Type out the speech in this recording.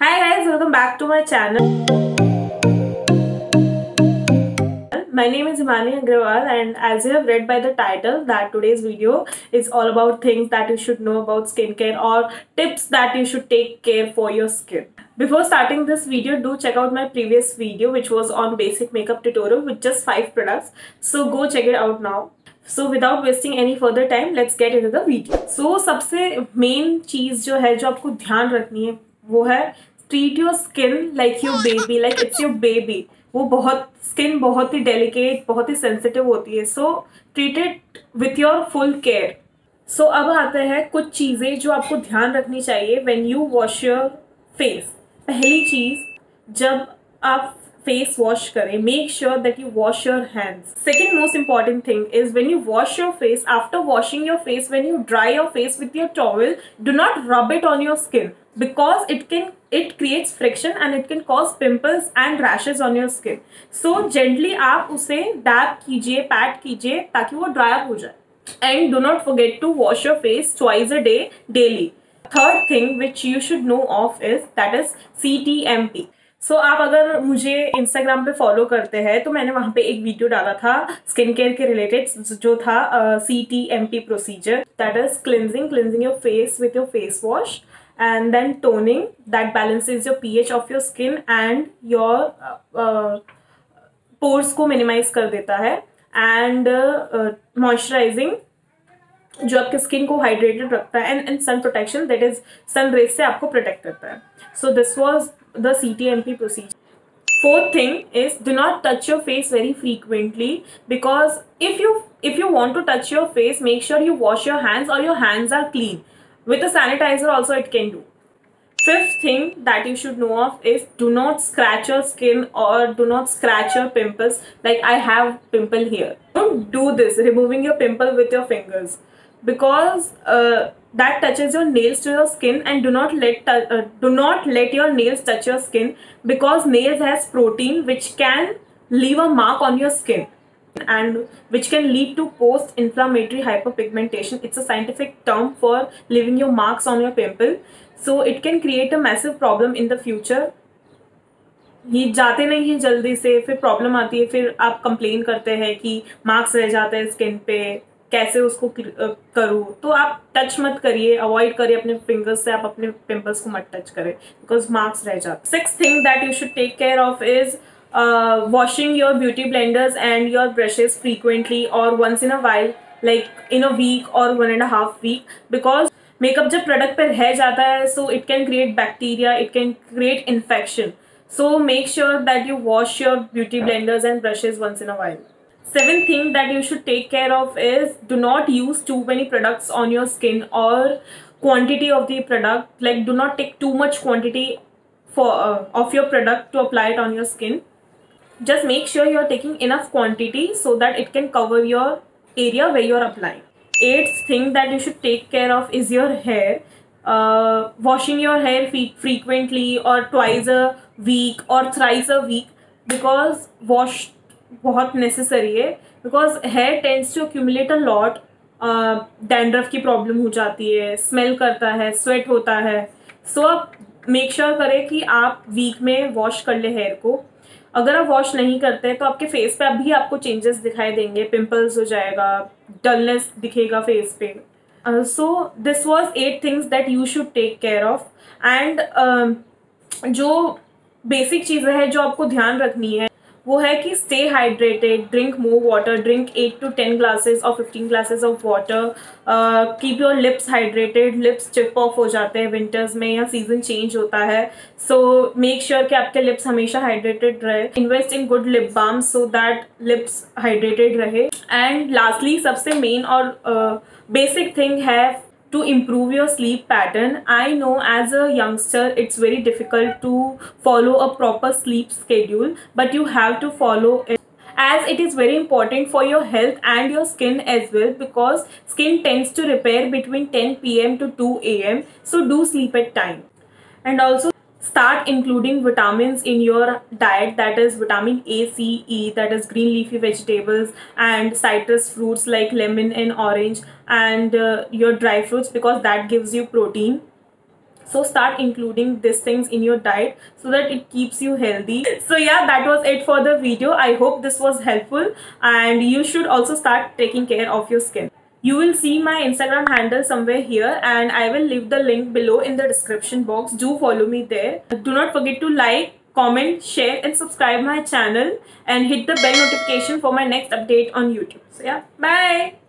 Hi guys, welcome back to my channel. My name is Himani Agrawal, and as you have read by the title that today's video is all about things that you should know about skincare or tips that you should take care for your skin. Before starting this video, do check out my previous video which was on basic makeup tutorial with just 5 products. So go check it out now. So without wasting any further time, let's get into the video. So सबसे main चीज़ जो है जो आपको ध्यान रखनी है वो है treat your skin like your baby, like it's your baby. वो स्किन बहुत ही डेलिकेट, बहुत ही सेंसिटिव होती है. So treat it with your full care. So अब आते हैं कुछ चीज़ें जो आपको ध्यान रखनी चाहिए when you wash your face. पहली चीज़, जब आप फेस वॉश करें, make sure that you wash your hands. Second most important thing is when you wash your face, after washing your face, when you dry your face with your towel, do not rub it on your skin because it creates friction and it can cause pimples and rashes on your skin. So gently आप उसे dab कीजिए, pat कीजिए ताकि वो dry up हो जाए. And do not forget to wash your face twice a day daily. Third thing which you should know of is that is CTMP. सो आप अगर मुझे इंस्टाग्राम पे फॉलो करते हैं तो मैंने वहाँ पे एक वीडियो डाला था स्किन केयर के रिलेटेड जो था CTMP procedure. That is cleansing your face with your face wash and then toning that balances your pH of your skin and your pores को minimize कर देता है. And moisturizing जो आपके स्किन को हाइड्रेटेड रखता है and sun protection, that is sun rays से आपको प्रोटेक्ट करता है. So this was the CTMP procedure. Fourth thing is do not touch your face very frequently, because if you want to touch your face, make sure you wash your hands or your hands are clean. With a sanitizer also it can do. Fifth thing that you should know of is do not scratch your skin or do not scratch your pimples. Like I have pimple here. Don't do this, removing your pimple with your fingers, because that touches your nails to your skin, and do not let your nails touch your skin, because nails has protein which can leave a mark on your skin and which can lead to post-inflammatory hyperpigmentation. It's a scientific term for leaving your marks on your pimple. So it can create a massive problem in the future. ये जाते नहीं हैं जल्दी से, फिर problem आती है, फिर आप कंप्लेन करते हैं कि मार्क्स रह जाते हैं स्किन पे, कैसे उसको करूँ. तो आप टच मत करिए, अवॉइड करिए अपने फिंगर्स से, आप अपने पिंपल्स को मत टच करें बिकॉज मार्क्स रह जाते. Sixth thing that you should take care of is washing your beauty blenders and your brushes frequently or once in a while, like in a week or 1.5 week, because makeup जब product पे रह जाता है so it can create bacteria, it can create infection. So make sure that you wash your beauty blenders and brushes once in a while. Seventh thing that you should take care of is do not use too many products on your skin or quantity of the product. Like do not take too much quantity of your product to apply it on your skin. Just make sure you are taking enough quantity so that it can cover your area where you are applying. Eighth thing that you should take care of is your hair. Washing your hair frequently or twice a week or thrice a week, because wash बहुत necessary है, because hair tends to accumulate a lot. Dandruff की problem हो जाती है, smell करता है, sweat होता है. सो आप मेक श्योर करें कि आप वीक में वॉश कर ले हेयर को. अगर आप वॉश नहीं करते तो आपके फेस पे अभी आपको चेंजेस दिखाई देंगे, पिंपल्स हो जाएगा, डलनेस दिखेगा फेस पे. So this was 8 things that you should take care of. And जो बेसिक चीज़ें हैं जो आपको ध्यान रखनी है वो है कि stay hydrated, drink more water, drink 8 to 10 glasses और 15 glasses of water. Keep your lips hydrated. Lips chip off हो जाते हैं विंटर्स में या सीजन चेंज होता है. सो मेक श्योर कि आपके लिप्स हमेशा हाइड्रेटेड रहे. Invest in good lip balm so that lips hydrated रहे. एंड लास्टली सबसे मेन और बेसिक थिंग है to improve your sleep pattern. I know as a youngster it's very difficult to follow a proper sleep schedule, but you have to follow it, as it is very important for your health and your skin as well, because skin tends to repair between 10 p.m. to 2 a.m. So do sleep at time. And also start including vitamins in your diet, that is vitamin A, C, E, that is green leafy vegetables and citrus fruits like lemon and orange, and your dry fruits, because that gives you protein. So start including these things in your diet so that it keeps you healthy. So yeah, that was it for the video. I hope this was helpful, and you should also start taking care of your skin. You will see my Instagram handle somewhere here, and I will leave the link below in the description box. Do follow me there. Do not forget to like, comment, share and subscribe my channel, and hit the bell notification for my next update on YouTube. So yeah, bye.